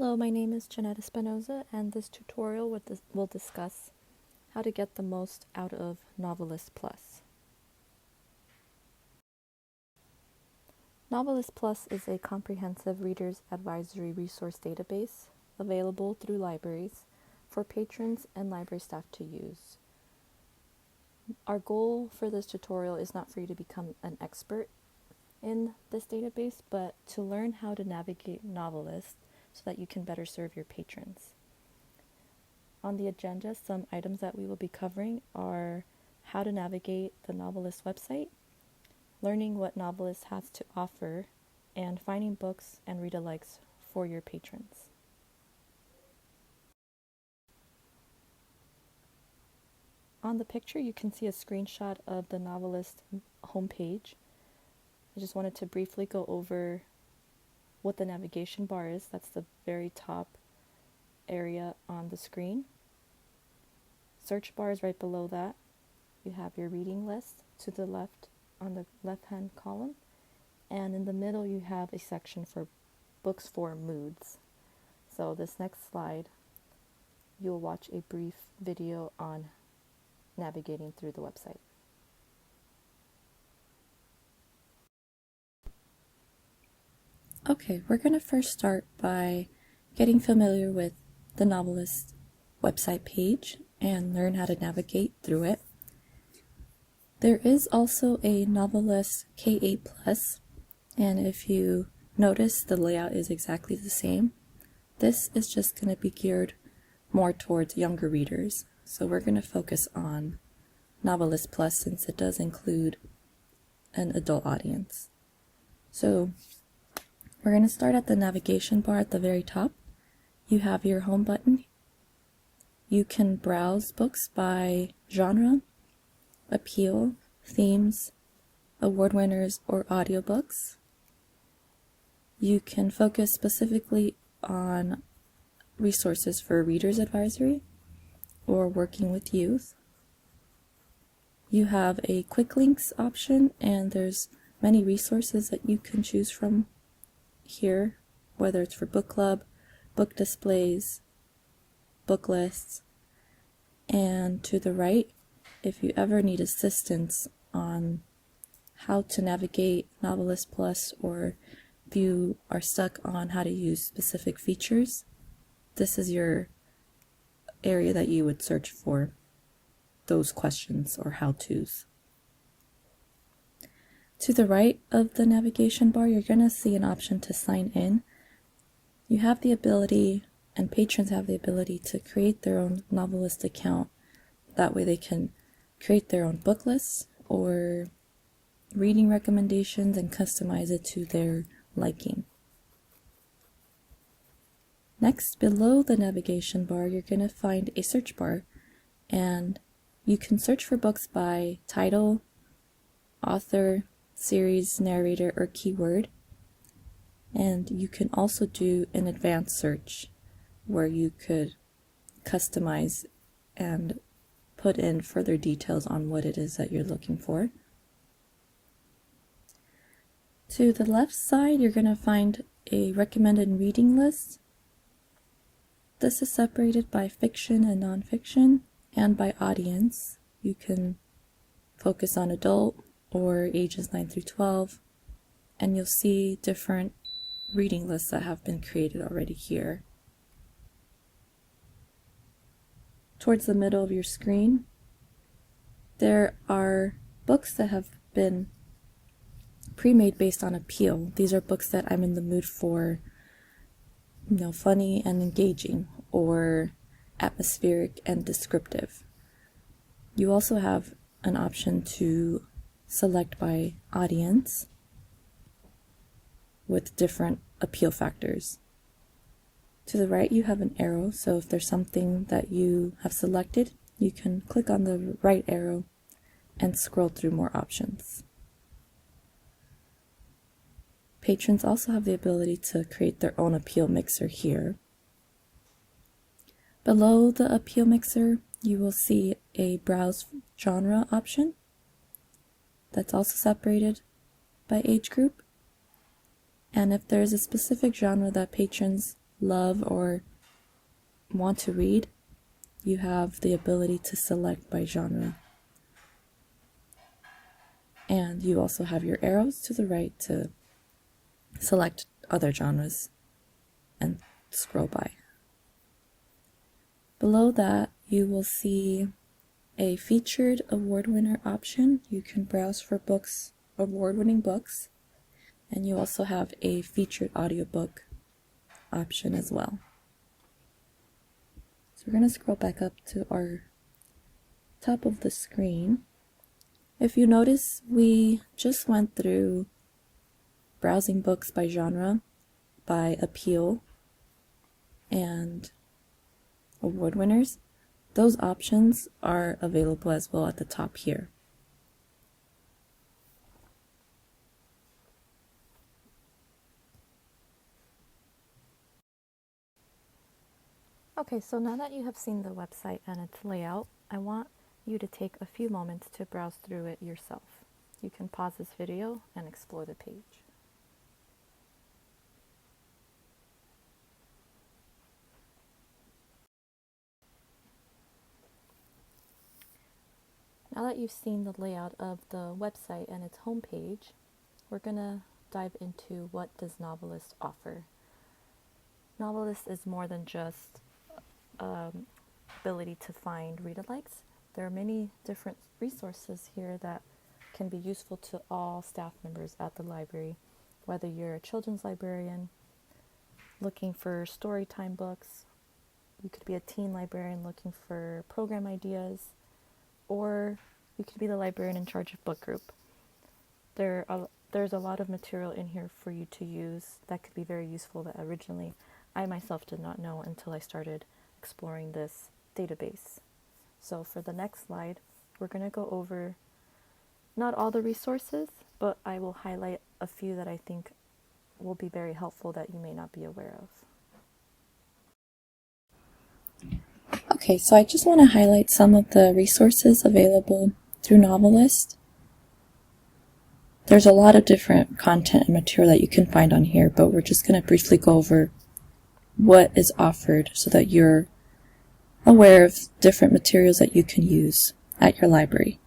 Hello, my name is Jeanette Espinoza, and this tutorial will discuss how to get the most out of NoveList Plus. NoveList Plus is a comprehensive reader's advisory resource database available through libraries for patrons and library staff to use. Our goal for this tutorial is not for you to become an expert in this database, but to learn how to navigate NoveList so that you can better serve your patrons. On the agenda, some items that we will be covering are how to navigate the NoveList website, learning what NoveList has to offer, and finding books and read-alikes for your patrons. On the picture, you can see a screenshot of the NoveList homepage. I just wanted to briefly go over what the navigation bar is. That's the very top area on the screen. Search bar is right below that. You have your reading list to the left on the left-hand column, and in the middle you have a section for books for moods. So this next slide, you'll watch a brief video on navigating through the website. Okay, we're going to first start by getting familiar with the NoveList website page and learn how to navigate through it. There is also a NoveList K8 Plus, and if you notice, the layout is exactly the same. This is just going to be geared more towards younger readers, so we're going to focus on NoveList Plus since it does include an adult audience. So we're going to start at the navigation bar at the very top. You have your home button. You can browse books by genre, appeal, themes, award winners, or audiobooks. You can focus specifically on resources for reader's advisory or working with youth. You have a quick links option, and there's many resources that you can choose from here, whether it's for book club, book displays, book lists. And to the right, if you ever need assistance on how to navigate NoveList Plus, or if you are stuck on how to use specific features, this is your area that you would search for those questions or how-tos. To the right of the navigation bar, you're going to see an option to sign in. You have the ability, and patrons have the ability, to create their own NoveList account. That way they can create their own book lists or reading recommendations and customize it to their liking. Next, below the navigation bar, you're going to find a search bar, and you can search for books by title, author, series, narrator, or keyword. And you can also do an advanced search where you could customize and put in further details on what it is that you're looking for. To the left side, you're going to find a recommended reading list. This is separated by fiction and nonfiction and by audience. You can focus on adult or ages 9 through 12, and you'll see different reading lists that have been created already here. Towards the middle of your screen, there are books that have been pre-made based on appeal. These are books that I'm in the mood for, funny and engaging, or atmospheric and descriptive. You also have an option to select by audience with different appeal factors. To the right, you have an arrow, so if there's something that you have selected, you can click on the right arrow and scroll through more options. Patrons also have the ability to create their own appeal mixer here. Below the appeal mixer, you will see a browse genre option that's also separated by age group. And if there's a specific genre that patrons love or want to read, you have the ability to select by genre. And you also have your arrows to the right to select other genres and scroll by. Below that, you will see a featured award winner option. You can browse for books, award-winning books, and you also have a featured audiobook option as well. So we're going to scroll back up to our top of the screen. If you notice, we just went through browsing books by genre, by appeal, and award winners. Those options are available as well at the top here. Okay, so now that you have seen the website and its layout, I want you to take a few moments to browse through it yourself. You can pause this video and explore the page. Now that you've seen the layout of the website and its homepage, we're going to dive into what does NoveList offer. NoveList is more than just ability to find read-alikes. There are many different resources here that can be useful to all staff members at the library, whether you're a children's librarian looking for story time books, you could be a teen librarian looking for program ideas, or you could be the librarian in charge of book group. There's a lot of material in here for you to use that could be very useful that originally I myself did not know until I started exploring this database. So for the next slide, we're going to go over not all the resources, but I will highlight a few that I think will be very helpful that you may not be aware of. Okay, so I just want to highlight some of the resources available through NoveList. There's a lot of different content and material that you can find on here, but we're just going to briefly go over what is offered so that you're aware of different materials that you can use at your library.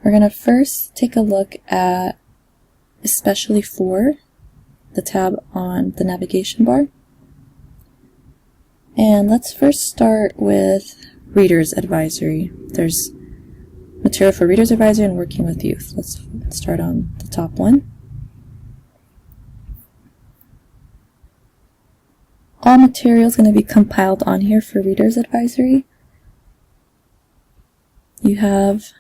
We're going to first take a look at Especially For, the tab on the navigation bar. And let's first start with Reader's Advisory. There's material for Reader's Advisory and Working with Youth. Let's start on the top one. All material is going to be compiled on here for Reader's Advisory. You have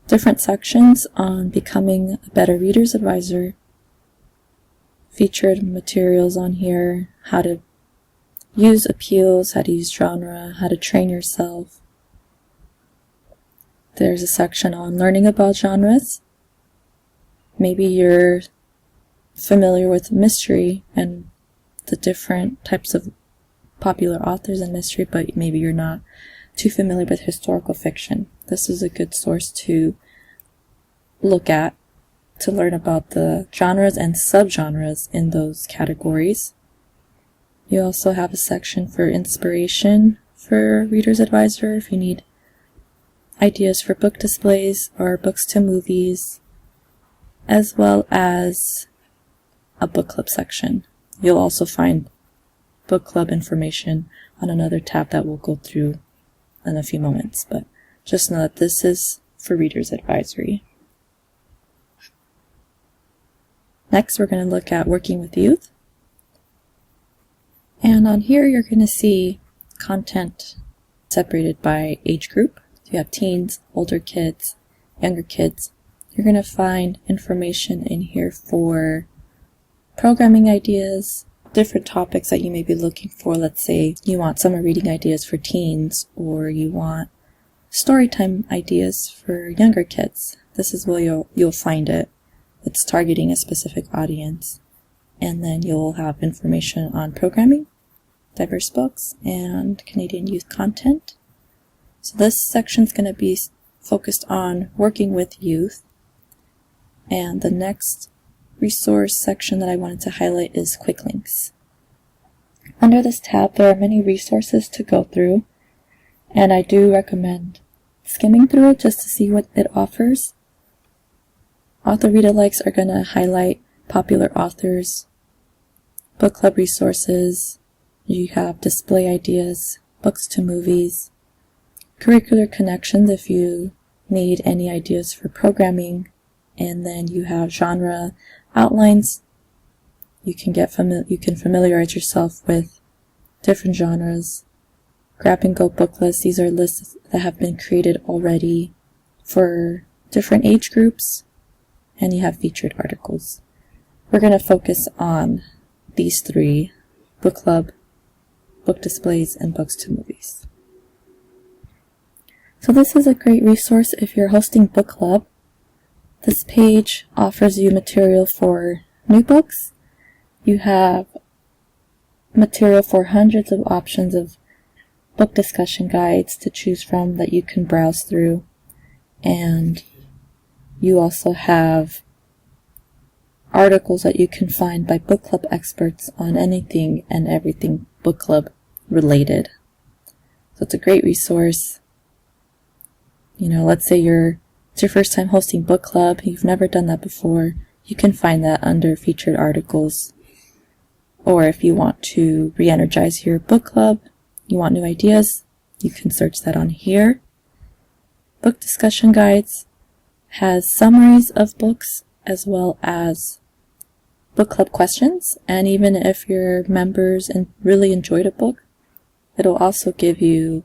different sections on becoming a better Reader's Advisor, featured materials on here, how to use appeals, how to use genre, how to train yourself. There's a section on learning about genres. Maybe you're familiar with mystery and the different types of popular authors in mystery, but maybe you're not too familiar with historical fiction. This is a good source to look at to learn about the genres and subgenres in those categories. You also have a section for inspiration for Reader's Advisor if you need ideas for book displays or books to movies, as well as a book club section. You'll also find book club information on another tab that we'll go through in a few moments, but just know that this is for Reader's Advisory. Next, we're going to look at Working with Youth. And on here, you're going to see content separated by age group. You have teens, older kids, younger kids. You're going to find information in here for programming ideas, different topics that you may be looking for. Let's say you want summer reading ideas for teens, or you want storytime ideas for younger kids. This is where you'll find it. It's targeting a specific audience. And then you'll have information on programming, diverse books, and Canadian youth content. So this section is going to be focused on working with youth. And the next resource section that I wanted to highlight is quick links. Under this tab, there are many resources to go through, and I do recommend skimming through it just to see what it offers. Author read-alikes are going to highlight popular authors, book club resources, you have display ideas, books to movies, curricular connections if you need any ideas for programming, and then you have genre outlines. You can familiarize yourself with different genres. Grab and go book lists. These are lists that have been created already for different age groups, and you have featured articles. We're going to focus on these three: book club, book displays, and books to movies. So this is a great resource if you're hosting book club. This page offers you material for new books. You have material for hundreds of options of book discussion guides to choose from that you can browse through. And you also have articles that you can find by book club experts on anything and everything book club related. So it's a great resource. Let's say it's your first time hosting book club, you've never done that before, you can find that under featured articles. Or if you want to re-energize your book club, you want new ideas, you can search that on here. Book discussion guides has summaries of books as well as book club questions, and even if your members really enjoyed a book, it'll also give you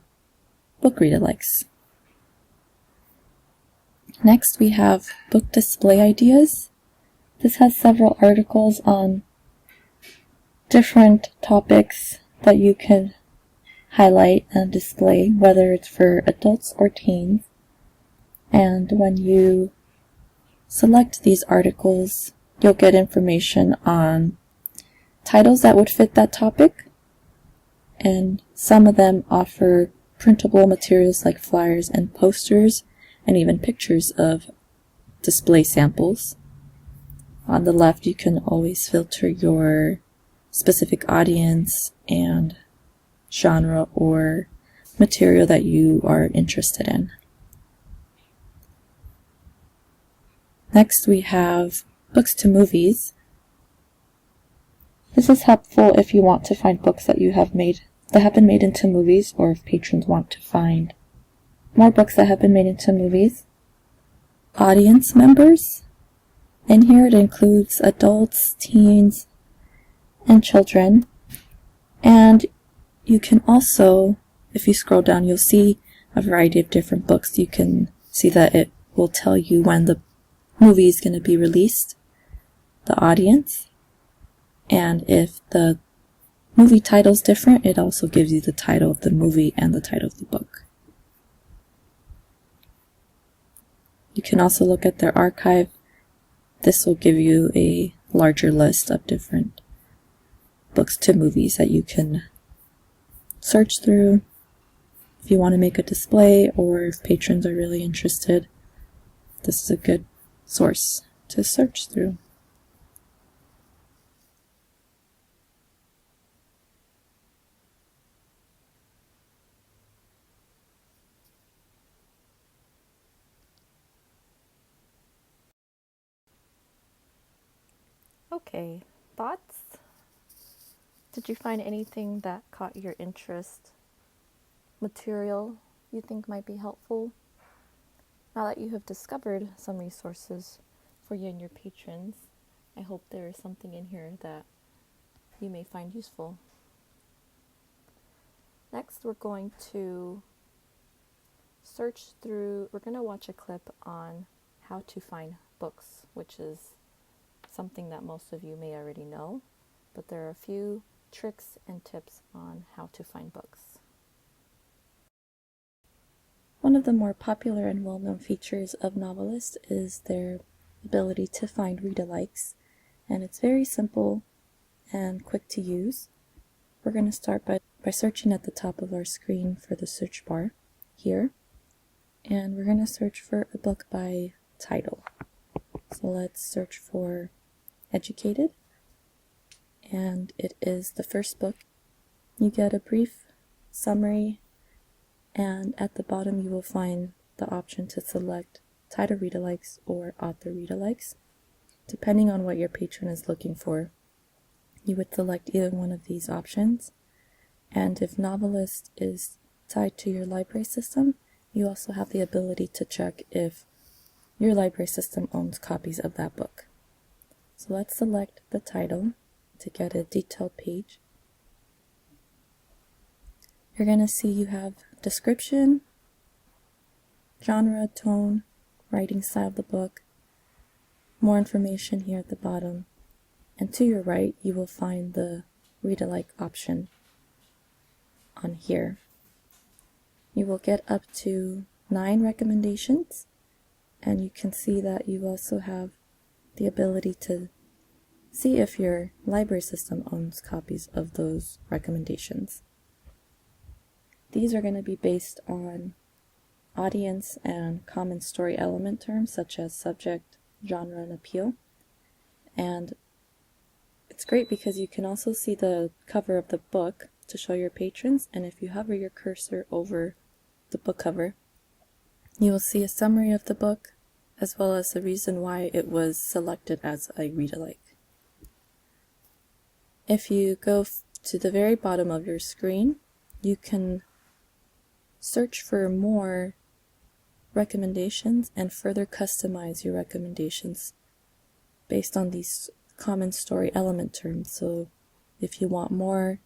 book read-alikes. Next we have book display ideas. This has several articles on different topics that you can highlight and display, whether it's for adults or teens. And when you select these articles, you'll get information on titles that would fit that topic, and some of them offer printable materials like flyers and posters, and even pictures of display samples. On the left, you can always filter your specific audience and genre or material that you are interested in. Next we have books to movies. This is helpful if you want to find books that have been made into movies, or if patrons want to find more books that have been made into movies. Audience members. In here it includes adults, teens, and children. And you can also, if you scroll down, you'll see a variety of different books. You can see that it will tell you when the movie is going to be released, the audience, and if the movie title is different, it also gives you the title of the movie and the title of the book. You can also look at their archive. This will give you a larger list of different books to movies that you can search through if you want to make a display, or if patrons are really interested. This is a good source to search through. Okay, thoughts? Did you find anything that caught your interest? Material you think might be helpful? Now that you have discovered some resources for you and your patrons, I hope there is something in here that you may find useful. Next, we're going to watch a clip on how to find books, which is something that most of you may already know, but there are a few tricks and tips on how to find books. One of the more popular and well-known features of NoveList is their ability to find read-alikes, and it's very simple and quick to use. We're going to start by searching at the top of our screen for the search bar here, and we're going to search for a book by title. So let's search for Educated, and it is the first book you get a brief summary, and at the bottom you will find the option to select title read-alikes or author read-alikes. Depending on what your patron is looking for, you would select either one of these options. And if NoveList is tied to your library system, you also have the ability to check if your library system owns copies of that book. So let's select the title to get a detailed page. You're going to see you have description, genre, tone, writing style of the book, more information here at the bottom, and to your right you will find the read-alike option on here. You will get up to 9 recommendations, and you can see that you also have the ability to see if your library system owns copies of those recommendations. These are going to be based on audience and common story element terms such as subject, genre, and appeal. And it's great because you can also see the cover of the book to show your patrons, and if you hover your cursor over the book cover, you will see a summary of the book as well as the reason why it was selected as a read-alike. If you go to the very bottom of your screen, you can search for more recommendations and further customize your recommendations based on these common story element terms. So if you want more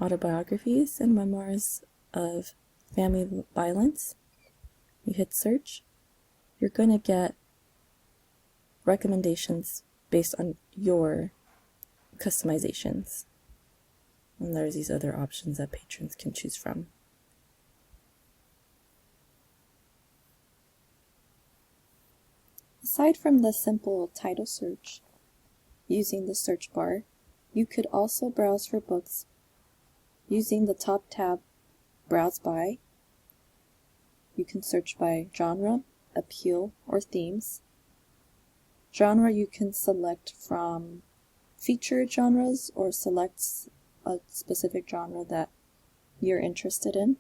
autobiographies and memoirs of family violence, you hit search, you're going to get recommendations based on your customizations. And there's these other options that patrons can choose from. Aside from the simple title search using the search bar, you could also browse for books using the top tab, Browse By. You can search by genre, appeal, or themes. Genre you can select from featured genres or select a specific genre that you're interested in.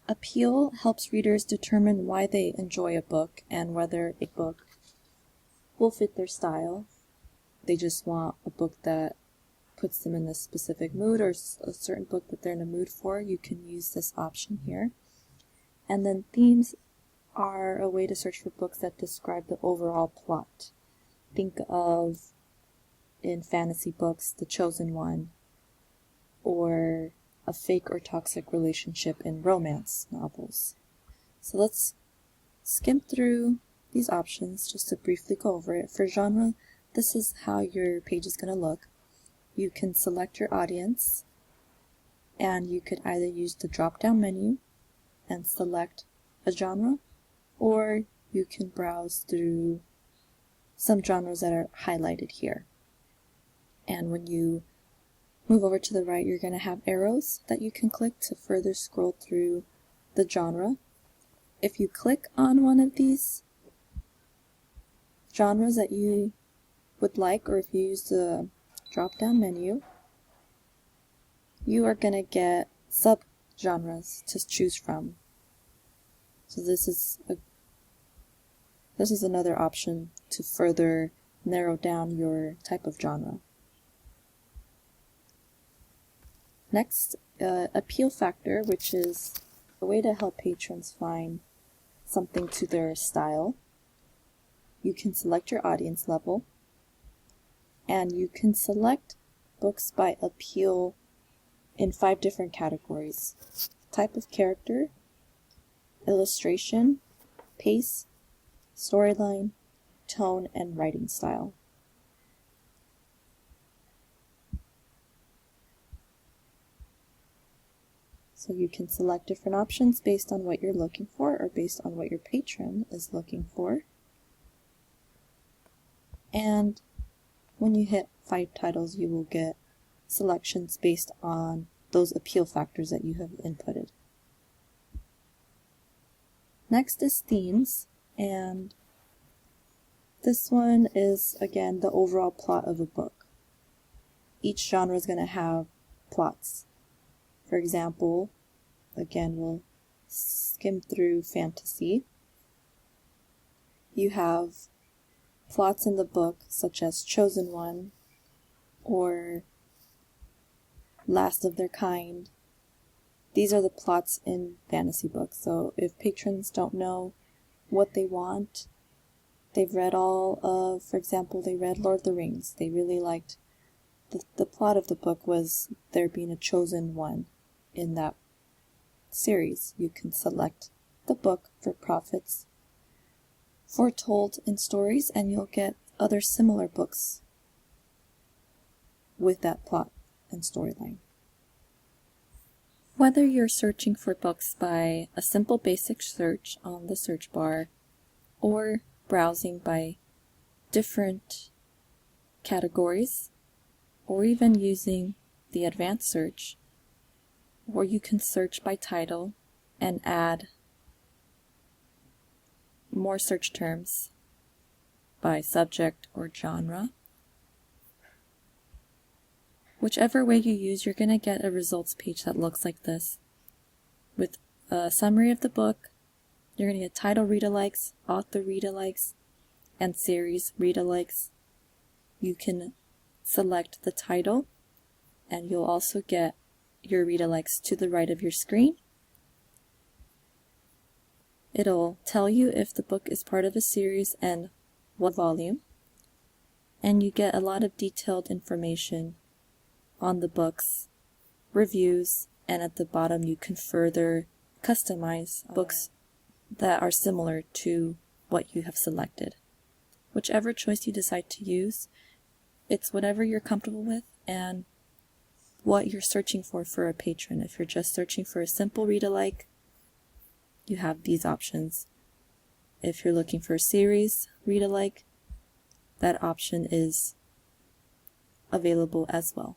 Appeal helps readers determine why they enjoy a book and whether a book will fit their style. They just want a book that puts them in a specific mood or a certain book that they're in a mood for. You can use this option here. And then themes are a way to search for books that describe the overall plot. Think of, in fantasy books, The Chosen One, or a fake or toxic relationship in romance novels. So let's skim through these options just to briefly go over it. For genre, this is how your page is going to look. You can select your audience, and you could either use the drop-down menu and select a genre, or you can browse through some genres that are highlighted here. And when you move over to the right, you're going to have arrows that you can click to further scroll through the genre. If you click on one of these genres that you would like, or if you use the drop-down menu, you are going to get sub-genres to choose from. So this is another option to further narrow down your type of genre. Next, appeal factor, which is a way to help patrons find something to their style. You can select your audience level, and you can select books by appeal in 5 different categories: type of character, illustration, pace, storyline, tone, and writing style. So you can select different options based on what you're looking for or based on what your patron is looking for. And when you hit 5 titles, you will get selections based on those appeal factors that you have inputted. Next is themes, and this one is, again, the overall plot of a book. Each genre is going to have plots. For example, again, we'll skim through fantasy. You have plots in the book such as Chosen One or Last of Their Kind. These are the plots in fantasy books. So if patrons don't know what they want, they've read all of, for example, they read Lord of the Rings. They really liked the plot of the book was there being a chosen one in that series. You can select the book for profits foretold in stories, and you'll get other similar books with that plot and storyline. Whether you're searching for books by a simple basic search on the search bar or browsing by different categories, or even using the advanced search, or you can search by title and add more search terms by subject or genre. Whichever way you use, you're going to get a results page that looks like this, with a summary of the book. You're going to get title read-alikes, author read-alikes, and series read-alikes. You can select the title, and you'll also get your read-alikes to the right of your screen. It'll tell you if the book is part of a series and what volume, and you get a lot of detailed information on the books, reviews, and at the bottom you can further customize books that are similar to what you have selected. Whichever choice you decide to use, it's whatever you're comfortable with and what you're searching for a patron. If you're just searching for a simple read-alike, you have these options. If you're looking for a series read-alike, that option is available as well.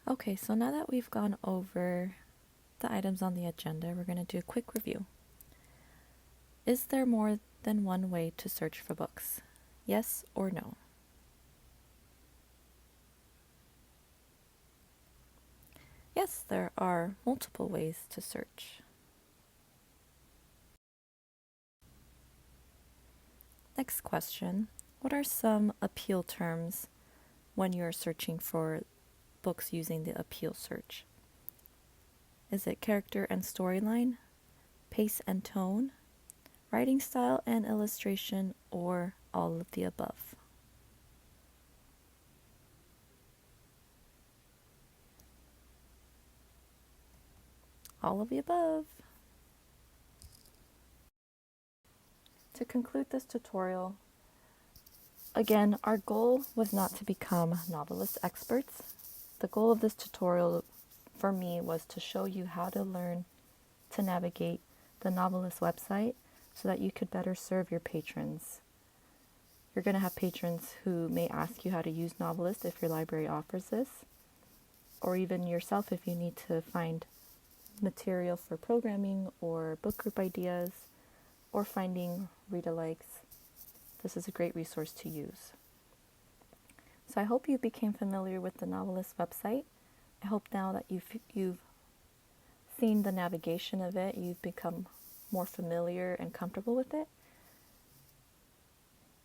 Okay, so now that we've gone over the items on the agenda, we're going to do a quick review. Is there more than one way to search for books? Yes or no? Yes, there are multiple ways to search. Next question. What are some appeal terms when you're searching for books using the appeal search? Is it character and storyline, pace and tone, writing style and illustration, or all of the above? All of the above. To conclude this tutorial, again, our goal was not to become NoveList experts. The goal of this tutorial for me was to show you how to learn to navigate the NoveList website so that you could better serve your patrons. You're going to have patrons who may ask you how to use NoveList if your library offers this, or even yourself if you need to find material for programming or book group ideas or finding read-alikes. This is a great resource to use. So I hope you became familiar with the NoveList website. I hope now that you've seen the navigation of it, you've become more familiar and comfortable with it.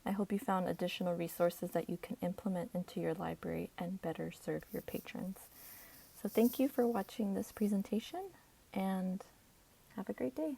I hope you found additional resources that you can implement into your library and better serve your patrons. So thank you for watching this presentation, and have a great day.